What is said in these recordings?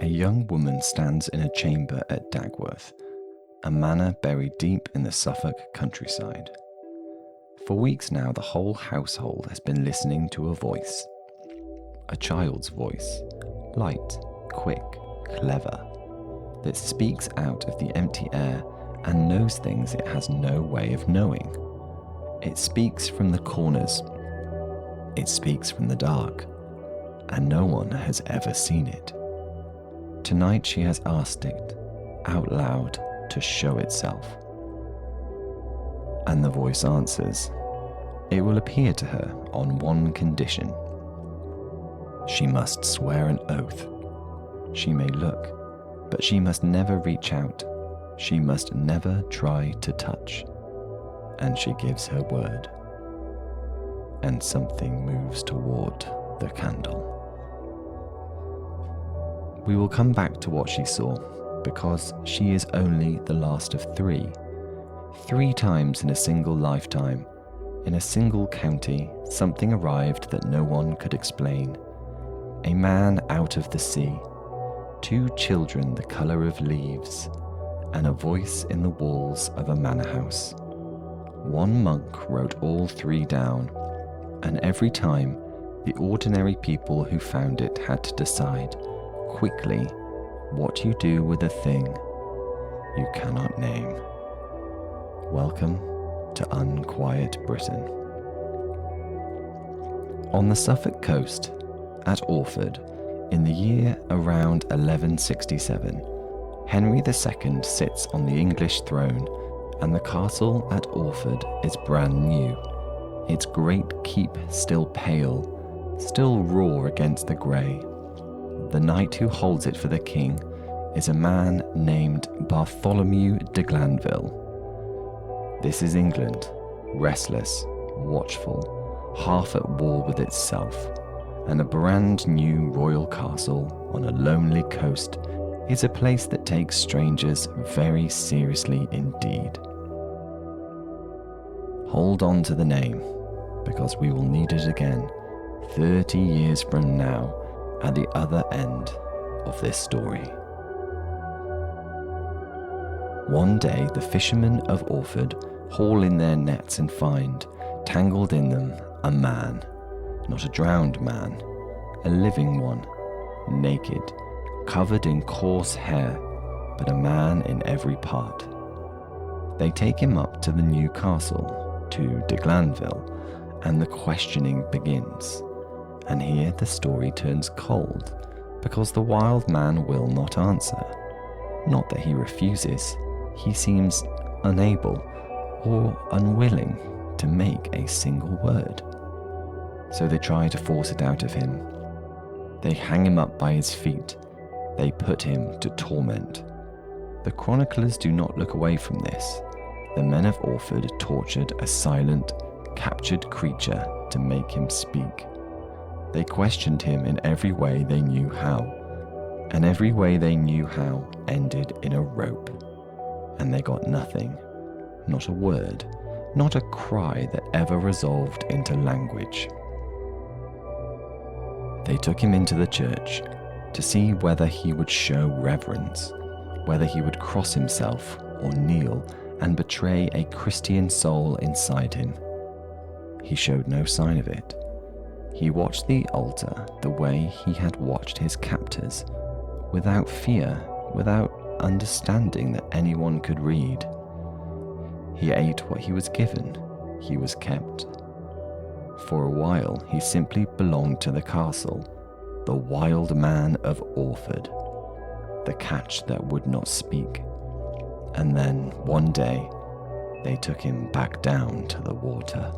A young woman stands in a chamber at Dagford, a manor buried deep in the Suffolk countryside. For weeks now, the whole household has been listening to a voice. A child's voice, light, quick, clever, that speaks out of the empty air and knows things it has no way of knowing. It speaks from the corners. It speaks from the dark, and no one has ever seen it. Tonight she has asked it, out loud, to show itself. And the voice answers. It will appear to her on one condition. She must swear an oath. She may look, but she must never reach out. She must never try to touch. And she gives her word. And something moves toward the candle. We will come back to what she saw, because she is only the last of three. 3 times in a single lifetime, in a single county, something arrived that no one could explain. A man out of the sea, 2 children the colour of leaves, and a voice in the walls of a manor house. One monk wrote all 3 down, and every time the ordinary people who found it had to decide quickly what you do with a thing you cannot name. Welcome to Unquiet Britain. On the Suffolk coast, at Orford, in the year around 1167, Henry II sits on the English throne, and the castle at Orford is brand new, its great keep still pale, still raw against the grey. The knight who holds it for the king is a man named Bartholomew de Glanville. This is England, restless, watchful, half at war with itself, and a brand new royal castle on a lonely coast is a place that takes strangers very seriously indeed. Hold on to the name, because we will need it again 30 years from now at the other end of this story. One day the fishermen of Orford haul in their nets and find, tangled in them, a man, not a drowned man, a living one, naked, covered in coarse hair, but a man in every part. They take him up to the new castle, to de Glanville, and the questioning begins. And here the story turns cold, because the wild man will not answer. Not that he refuses, he seems unable or unwilling to make a single word. So they try to force it out of him. They hang him up by his feet. They put him to torment. The chroniclers do not look away from this. The men of Orford tortured a silent, captured creature to make him speak. They questioned him in every way they knew how, and every way they knew how ended in a rope. And they got nothing, not a word, not a cry that ever resolved into language. They took him into the church to see whether he would show reverence, whether he would cross himself or kneel and betray a Christian soul inside him. He showed no sign of it. He watched the altar the way he had watched his captors, without fear, without understanding that anyone could read. He ate what he was given. He was kept. For a while he simply belonged to the castle, the Wild Man of Orford, the catch that would not speak. And then, one day, they took him back down to the water.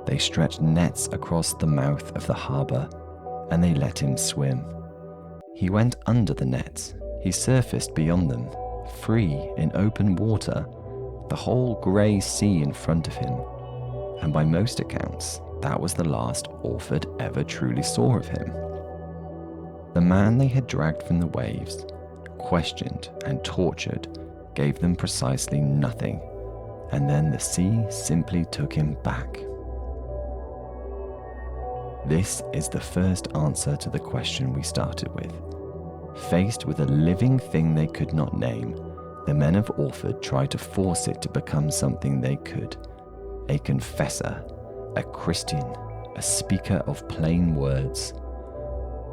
They stretched nets across the mouth of the harbour, and they let him swim. He went under the nets. He surfaced beyond them, free in open water, the whole grey sea in front of him. And by most accounts, that was the last Orford ever truly saw of him. The man they had dragged from the waves, questioned and tortured, gave them precisely nothing, and then the sea simply took him back. This is the first answer to the question we started with. Faced with a living thing they could not name, the men of Orford tried to force it to become something they could. A confessor, a Christian, a speaker of plain words.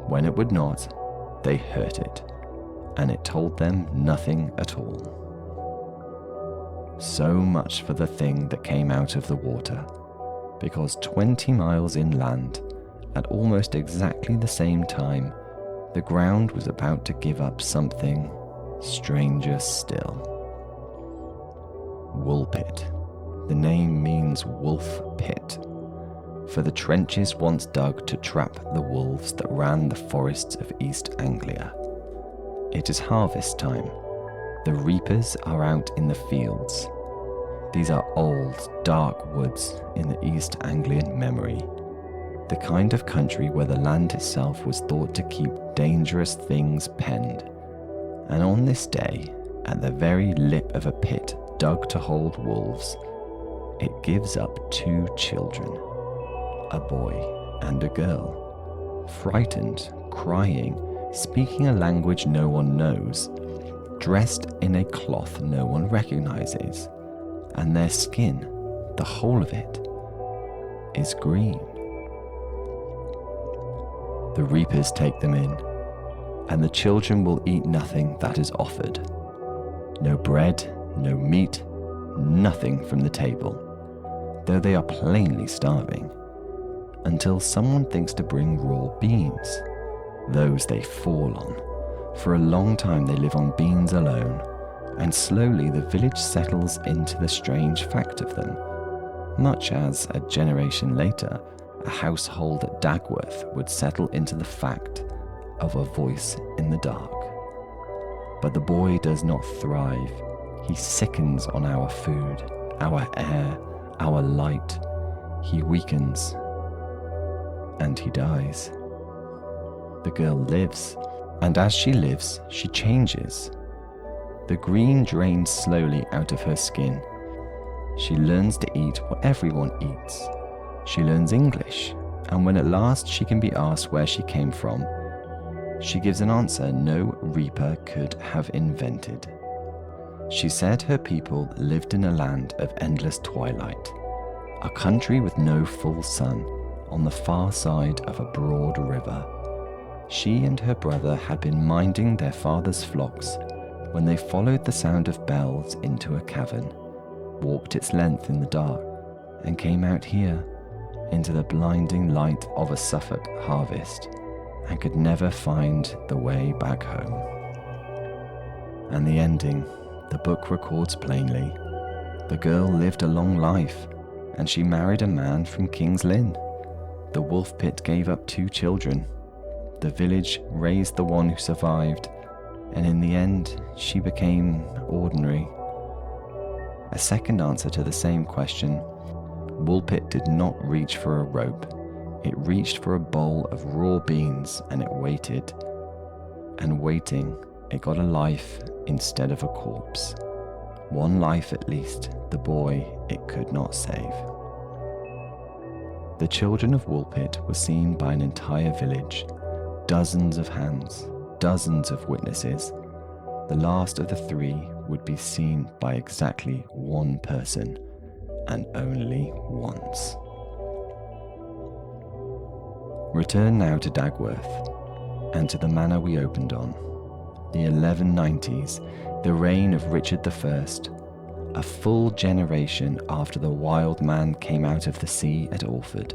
When it would not, they hurt it, and it told them nothing at all. So much for the thing that came out of the water, because 20 miles inland, at almost exactly the same time, the ground was about to give up something stranger still. Woolpit. The name means wolf pit, for the trenches once dug to trap the wolves that ran the forests of East Anglia. It is harvest time. The reapers are out in the fields. These are old, dark woods in the East Anglian memory, the kind of country where the land itself was thought to keep dangerous things penned. And on this day, at the very lip of a pit dug to hold wolves, it gives up 2 children, a boy and a girl, frightened, crying, speaking a language no one knows, dressed in a cloth no one recognizes, and their skin, the whole of it, is green. The reapers take them in, and the children will eat nothing that is offered. No bread, no meat, nothing from the table, though they are plainly starving, until someone thinks to bring raw beans. Those they fall on. For a long time they live on beans alone, and slowly the village settles into the strange fact of them, much as, a generation later, a household at Dagford would settle into the fact of a voice in the dark. But the boy does not thrive. He sickens on our food, our air, our light. He weakens, and he dies. The girl lives, and as she lives, she changes. The green drains slowly out of her skin. She learns to eat what everyone eats. She learns English, and when at last she can be asked where she came from, she gives an answer no reaper could have invented. She said her people lived in a land of endless twilight, a country with no full sun, on the far side of a broad river. She and her brother had been minding their father's flocks when they followed the sound of bells into a cavern, walked its length in the dark, and came out here, into the blinding light of a Suffolk harvest, and could never find the way back home. And the ending, the book records plainly. The girl lived a long life, and she married a man from King's Lynn. The wolf pit gave up 2 children. The village raised the one who survived, and in the end, she became ordinary. A second answer to the same question. Woolpit did not reach for a rope. It reached for a bowl of raw beans, and it waited. And waiting, it got a life instead of a corpse. One life at least, the boy it could not save. The children of Woolpit were seen by an entire village, dozens of hands, dozens of witnesses. The last of the 3 would be seen by exactly 1 person, and only once. Return now to Dagworth, and to the manor we opened on. The 1190s, the reign of Richard I, a full generation after the Wild Man came out of the sea at Orford.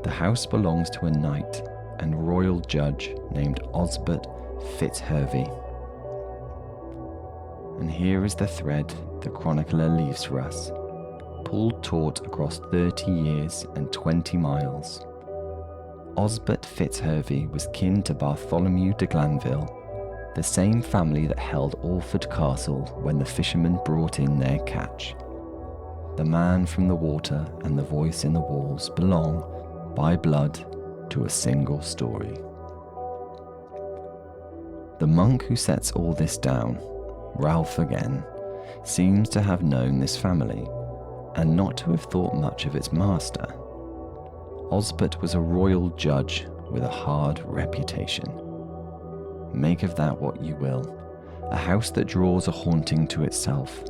The house belongs to a knight and royal judge named Osbert Fitzhervey. And here is the thread the chronicler leaves for us, pulled taut across 30 years and 20 miles. Osbert Fitzhervey was kin to Bartholomew de Glanville, the same family that held Orford Castle when the fishermen brought in their catch. The man from the water and the voice in the walls belong, by blood, to a single story. The monk who sets all this down, Ralph again, seems to have known this family, and not to have thought much of its master. Osbert was a royal judge with a hard reputation. Make of that what you will. A house that draws a haunting to itself.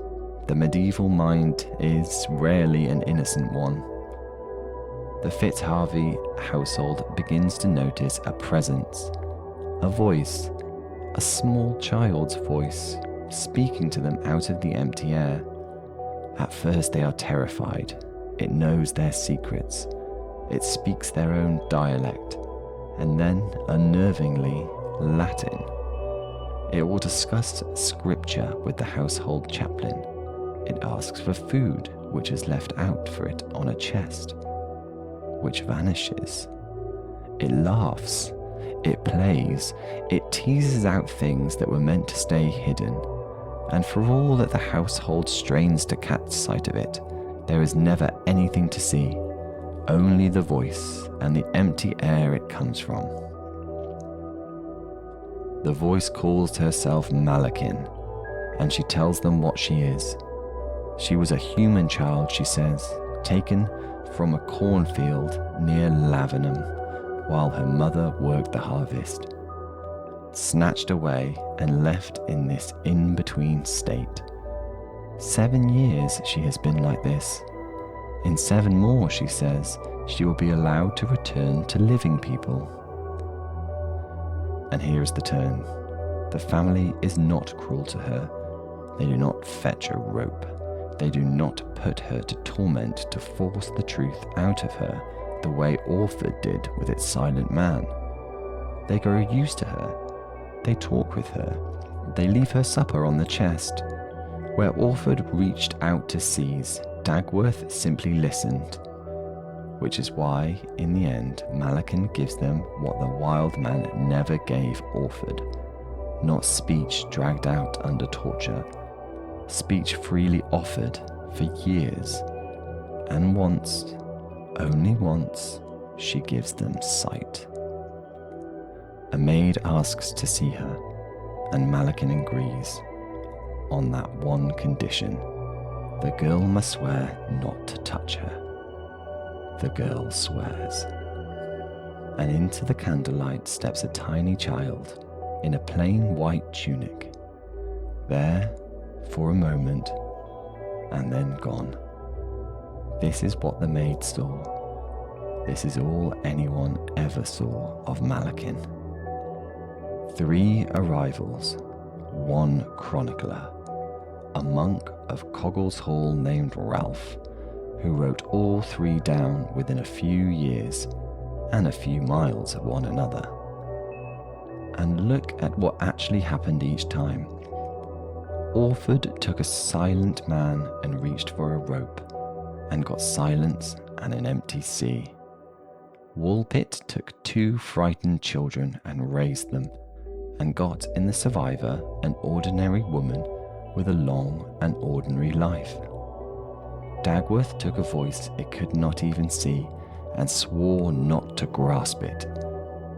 The medieval mind is rarely an innocent one. The Fitzharvey household begins to notice a presence, a voice, a small child's voice, speaking to them out of the empty air. At first they are terrified. It knows their secrets. It speaks their own dialect, and then, unnervingly, Latin. It will discuss scripture with the household chaplain. It asks for food, which is left out for it on a chest, which vanishes. It laughs. It plays. It teases out things that were meant to stay hidden. And for all that the household strains to catch sight of it, there is never anything to see, only the voice and the empty air it comes from. The voice calls herself Malakin, and she tells them what she is. She was a human child, she says, taken from a cornfield near Lavenham while her mother worked the harvest, snatched away and left in this in-between state. 7 years she has been like this. In 7 more, she says, she will be allowed to return to living people. And here is the turn. The family is not cruel to her. They do not fetch a rope. They do not put her to torment to force the truth out of her the way Orford did with its silent man. They grow used to her. They talk with her. They leave her supper on the chest. Where Orford reached out to seize, Dagworth simply listened, which is why, in the end, Malakin gives them what the Wild Man never gave Orford. Not speech dragged out under torture, speech freely offered for years, and once, only once, she gives them sight. A maid asks to see her, and Malakin agrees, on that one condition: the girl must swear not to touch her. The girl swears, and into the candlelight steps a tiny child in a plain white tunic, there for a moment, and then gone. This is what the maid saw. This is all anyone ever saw of Malakin. 3 arrivals, 1 chronicler, a monk of Coggles Hall named Ralph, who wrote all 3 down within a few years and a few miles of one another. And look at what actually happened each time. Orford took a silent man and reached for a rope, and got silence and an empty sea. Woolpit took 2 frightened children and raised them, and got in the survivor an ordinary woman with a long and ordinary life. Dagworth took a voice it could not even see, and swore not to grasp it,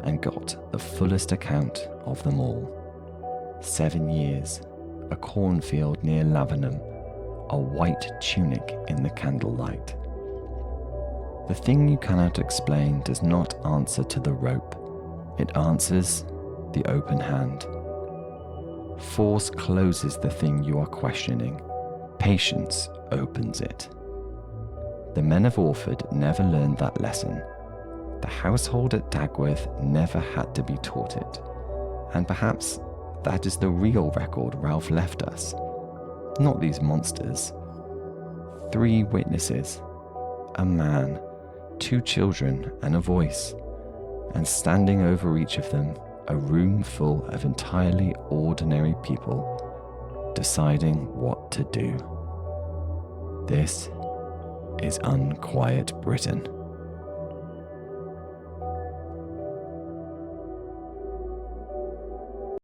and got the fullest account of them all. 7 years, a cornfield near Lavenham, a white tunic in the candlelight. The thing you cannot explain does not answer to the rope. It answers the open hand. Force closes the thing you are questioning. Patience opens it. The men of Orford never learned that lesson. The household at Dagworth never had to be taught it. And perhaps that is the real record Ralph left us. Not these monsters. 3 witnesses, a man, 2 children, and a voice, and standing over each of them, a room full of entirely ordinary people deciding what to do. This is Unquiet Britain.